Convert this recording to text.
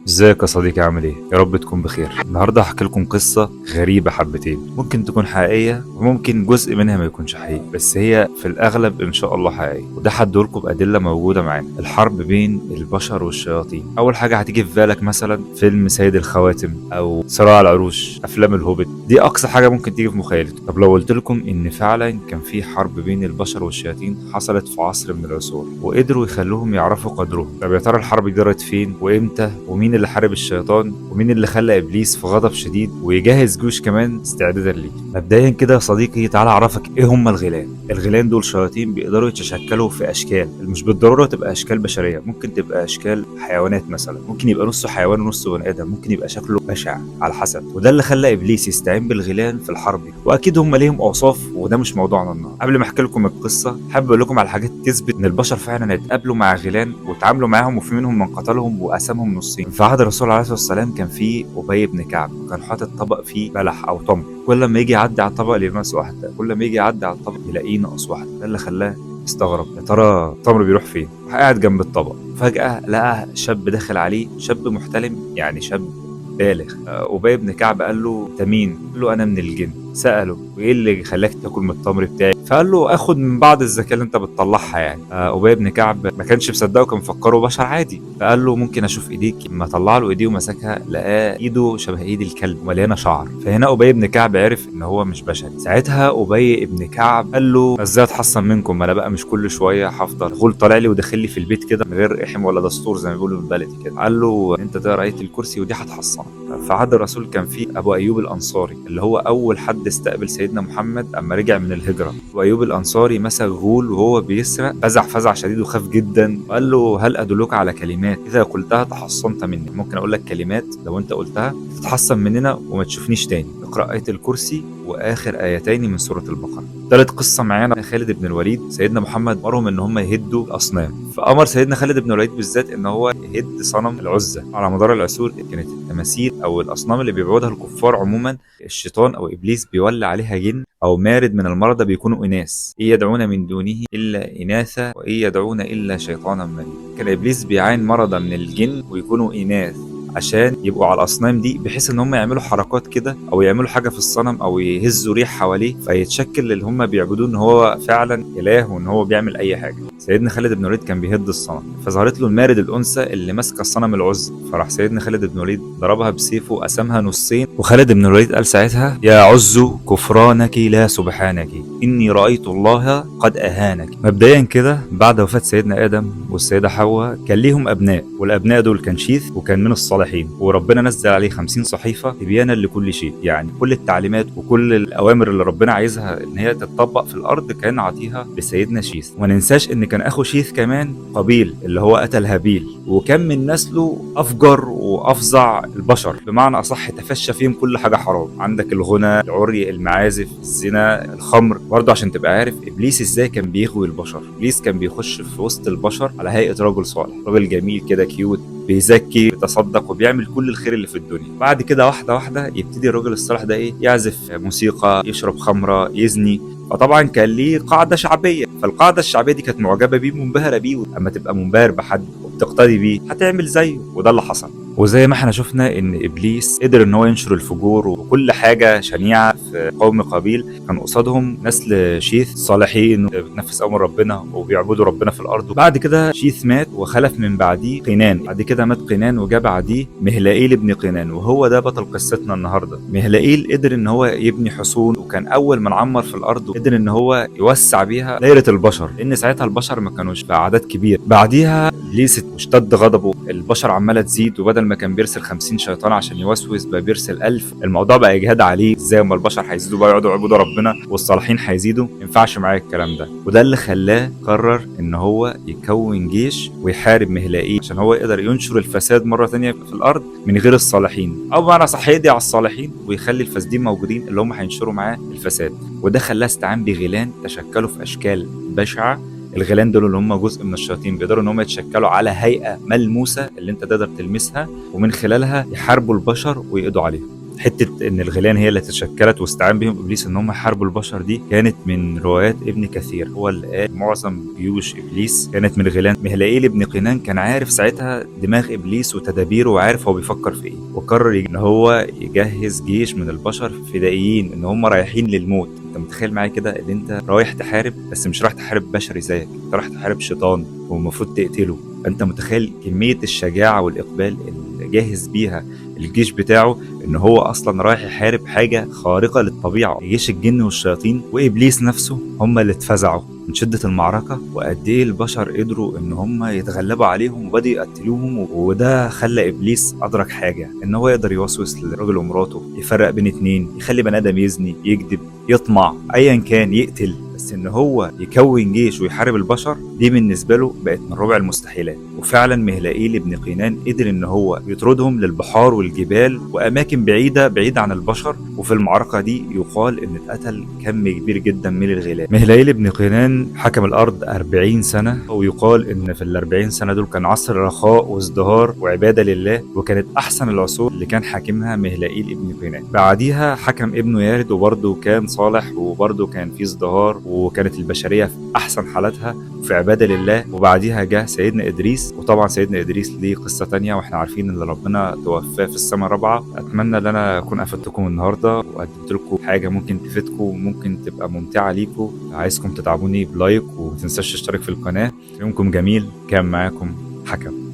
ازيك يا صديقي؟ عامل ايه؟ يا رب تكون بخير. النهارده هحكي لكم قصه غريبه حبتين، ممكن تكون حقيقيه وممكن جزء منها ما يكونش حقيقي، بس هي في الاغلب ان شاء الله حقيقيه، وده هديلكم بادله موجوده معانا. الحرب بين البشر والشياطين. اول حاجه هتيجي في بالك مثلا فيلم سيد الخواتم او صراع العروش، افلام الهوبيت، دي اقصى حاجه ممكن تيجي في مخيلتك. طب لو قلت لكم ان فعلا كان في حرب بين البشر والشياطين حصلت في عصر من العصور وقدروا يخلوهم يعرفوا قدرهم، طب يا ترى الحرب دي دارت فين وامتى؟ ومين اللي حارب الشيطان؟ ومين اللي خلى ابليس في غضب شديد ويجهز جيوش كمان استعدادا ليه؟ مبدئيا كده يا صديقي تعالى اعرفك ايه هم الغيلان. الغيلان دول شياطين بيقدروا يتشكلوا في اشكال، مش بالضروره تبقى اشكال بشريه، ممكن تبقى اشكال حيوانات مثلا، ممكن يبقى نصه حيوان ونصه بني ادم، ممكن يبقى شكله بشع على حسب. وده اللي خلى ابليس يستعين بالغيلان في الحرب دي. واكيد هم ليهم اوصاف وده مش موضوعنا النهارده. قبل ما احكي لكم القصه حابب اقول لكم على حاجات تثبت ان البشر فعلا اتقابلوا مع غيلان واتعاملوا معاهم، وفي منهم من قتلهم وقسمهم نصين. في عهد الرسول عليه الصلاه والسلام كان في ابي بن كعب، كان حاطط طبق فيه بلح او تمر، كل ما يجي يعدي على الطبق يلاقيه ناقص واحده، كل ما يجي يعدي على الطبق يلاقيه ناقص واحده. ده اللي خلاه استغرب، يا ترى التمر بيروح فين؟ قاعد جنب الطبق، فجاه لقى شاب داخل عليه، شاب محتلم يعني شاب بالغ. أبي بن كعب قال له انت مين؟ قال له انا من الجن. سأله وايه اللي خلاك تاكل من التمر بتاعي؟ فقال له اخد من بعض الزكاه اللي انت بتطلعها يعني. أبي بن كعب ما كانش مصدقه، كان مفكره بشر عادي، فقال له ممكن اشوف ايديك؟ لما طلع له ايديه ومسكها لقاه ايده شبه ايد الكلب مليانه شعر. فهنا أبي بن كعب عرف ان هو مش بشري. ساعتها أبي بن كعب قال له ازاي اتحصن منكم؟ ما انا بقى مش كل شويه هفضل غول طالع لي وداخل لي في البيت كده من غير احم ولا دستور زي ما بيقولوا بالبلدي كده. قال له انت تقرا ايه الكرسي ودي هتحصنك. في عهد الرسول كان في ابو ايوب الانصاري اللي هو اول حد استقبل سيدنا محمد اما رجع من الهجره. وايوب الانصاري مسك غول وهو بيسرق، فزع شديد وخاف جدا، وقال له هل ادلك على كلمات اذا قلتها تحصنت مني؟ ممكن اقول لك كلمات لو انت قلتها تتحصن مننا وما تشوفنيش تاني. اقرا ايه الكرسي واخر ايتين من سوره البقره. ثالث قصه معانا خالد بن الوليد. سيدنا محمد امرهم ان هم يهدوا الاصنام، فامر سيدنا خالد بن الوليد بالذات ان هو يهد صنم العزة. على مدار العصور كانت التماثيل او الاصنام اللي بيعبدها الكفار عموما الشيطان او ابليس بيولى عليها جن او مارد من المرضى بيكونوا اناث، ان يدعون من دونه الا اناثا وان يدعون الا شيطانا مريدا. كان ابليس بيعاني مرضى من الجن ويكونوا اناث عشان يبقوا على الاصنام دي، بحيث ان هم يعملوا حركات كده او يعملوا حاجه في الصنم او يهزوا ريح حواليه فيتشكل اللي هم بيعبدوه ان هو فعلا اله وان هو بيعمل اي حاجه. سيدنا خالد بن الوليد كان بيهد الصنم، فظهرت له المارد الانثى اللي ماسكه الصنم العز، فراح سيدنا خالد بن الوليد ضربها بسيفه وقسمها نصين. وخالد بن الوليد قال ساعتها يا عز كفرانك لا سبحانك اني رايت الله قد اهانك. مبدئيا كده بعد وفاه سيدنا ادم والسيده حواء كان ليهم ابناء، والابناء دول كان شيث وكان من الصالحين، وربنا نزل عليه 50 صحيفه تبيانا لكل شيء، يعني كل التعليمات وكل الاوامر اللي ربنا عايزها ان هي تتطبق في الارض كان عطيها لسيدنا شيث. وما ننساش ان كان اخو شيث كمان قابيل اللي هو قتل هابيل، وكان من نسله افجر وافظع البشر، بمعنى اصح تفشى فيهم كل حاجه حرام. عندك الغنى، العري، المعازف، الزنا، الخمر. برضه عشان تبقى عارف ابليس ازاي كان بيغوي البشر. ابليس كان بيخش في وسط البشر على هيئه رجل صالح، راجل جميل كده كيوت، بيزكي بيتصدق وبيعمل كل الخير اللي في الدنيا. بعد كده واحده واحده يبتدي الراجل الصالح ده ايه، يعزف موسيقى، يشرب خمره، يزني. فطبعا كان ليه قاعده شعبيه، فالقاعده الشعبيه دي كانت معجبه بيه منبهره بيه. اما تبقى منبهر بحد وبتقتدي بيه هتعمل زيه، وده اللي حصل. وزي ما احنا شفنا ان ابليس قدر ان هو ينشر الفجور وكل حاجه شنيعه في قوم قابيل، كان قصادهم نسل شيث صالحين بتنفذ امر ربنا وبيعبدوا ربنا في الارض. بعد كده شيث مات وخلف من بعديه قينان، بعد كده مات قينان وجا بعديه مهلائيل ابن قينان، وهو ده بطل قصتنا النهارده. مهلائيل قدر ان هو يبني حصون وكان اول من عمر في الارض، وقدر ان هو يوسع بيها دايره البشر، لان ساعتها البشر ما كانوش باعداد كبيره. بعديها ابليس اشتد غضبه، البشر عماله تزيد، وبدل ما كان بيرسل 50 شيطان عشان يوسوس بقى بيرسل 1000. الموضوع بقى اجهاد عليه، ازاي ما البشر هيزيدوا بقى يقعدوا يعبدوا ربنا والصالحين هيزيدوا؟ ما ينفعش معايا الكلام ده. وده اللي خلاه قرر ان هو يكون جيش ويحارب مهلائيل عشان هو يقدر ينشر الفساد مره ثانيه في الارض من غير الصالحين، او بمعنى صح يقضي على الصالحين ويخلي الفاسدين موجودين اللي هم هينشروا معاه الفساد. وده خلاه استعان بغيلان تشكلوا في اشكال بشعه. الغيلان دول اللي هم جزء من الشياطين بيقدروا ان هم يتشكلوا على هيئه ملموسه اللي انت تقدر تلمسها، ومن خلالها يحاربوا البشر ويقضوا عليهم. حته ان الغيلان هي اللي تشكلت واستعان بهم ابليس ان هم يحاربوا البشر دي كانت من روايات ابن كثير، هو اللي قال معظم جيوش ابليس كانت من الغيلان. مهلئيل ابن قينان كان عارف ساعتها دماغ ابليس وتدابيره وعارف هو بيفكر في ايه، وقرر ان هو يجهز جيش من البشر فدائيين ان هم رايحين للموت. انت متخيل معايا كده ان انت رايح تحارب، بس مش رايح تحارب بشري زيك، انت رايح تحارب شيطان والمفروض تقتله. فانت متخيل كمية الشجاعة والاقبال اللي جاهز بيها الجيش بتاعه، ان هو اصلا رايح يحارب حاجة خارقة للطبيعة. جيش الجن والشياطين وابليس نفسه هم اللي اتفزعوا من شدة المعركة، وقد ايه البشر قدروا ان هم يتغلبوا عليهم وبدأوا يقتلوهم. وده خلى ابليس ادرك حاجة، ان هو يقدر يوسوس للراجل ومراته، يفرق بين اتنين، يخلي بني ادم يزني، يكذب، يطمع، ايا كان، يقتل. بس ان هو يكون جيش ويحارب البشر دي بالنسبه له بقت من ربع المستحيلات. وفعلا مهلئيل ابن قينان قدر ان هو يطردهم للبحار والجبال واماكن بعيده عن البشر. وفي المعركه دي يقال ان اتقتل كم كبير جدا من الغيلان. مهلئيل ابن قينان حكم الارض 40 سنه، ويقال ان في ال 40 سنه دول كان عصر رخاء وازدهار وعباده لله، وكانت احسن العصور اللي كان حاكمها مهلئيل ابن قينان. بعديها حكم ابنه يارد، وبرضه كان صالح، وبرضه كان في ازدهار، وكانت البشريه في احسن حالاتها في عباده لله. وبعديها جه سيدنا ادريس، وطبعا سيدنا ادريس ليه قصه تانية، واحنا عارفين ان ربنا توفاه في السماء الرابعه. اتمنى ان انا اكون افدتكم النهارده وقدمت لكم حاجه ممكن تفيدكم وممكن تبقى ممتعه ليكم. عايزكم تدعموني بلايك، وما تنساش تشترك في القناه. يومكم جميل، كان معاكم حكم.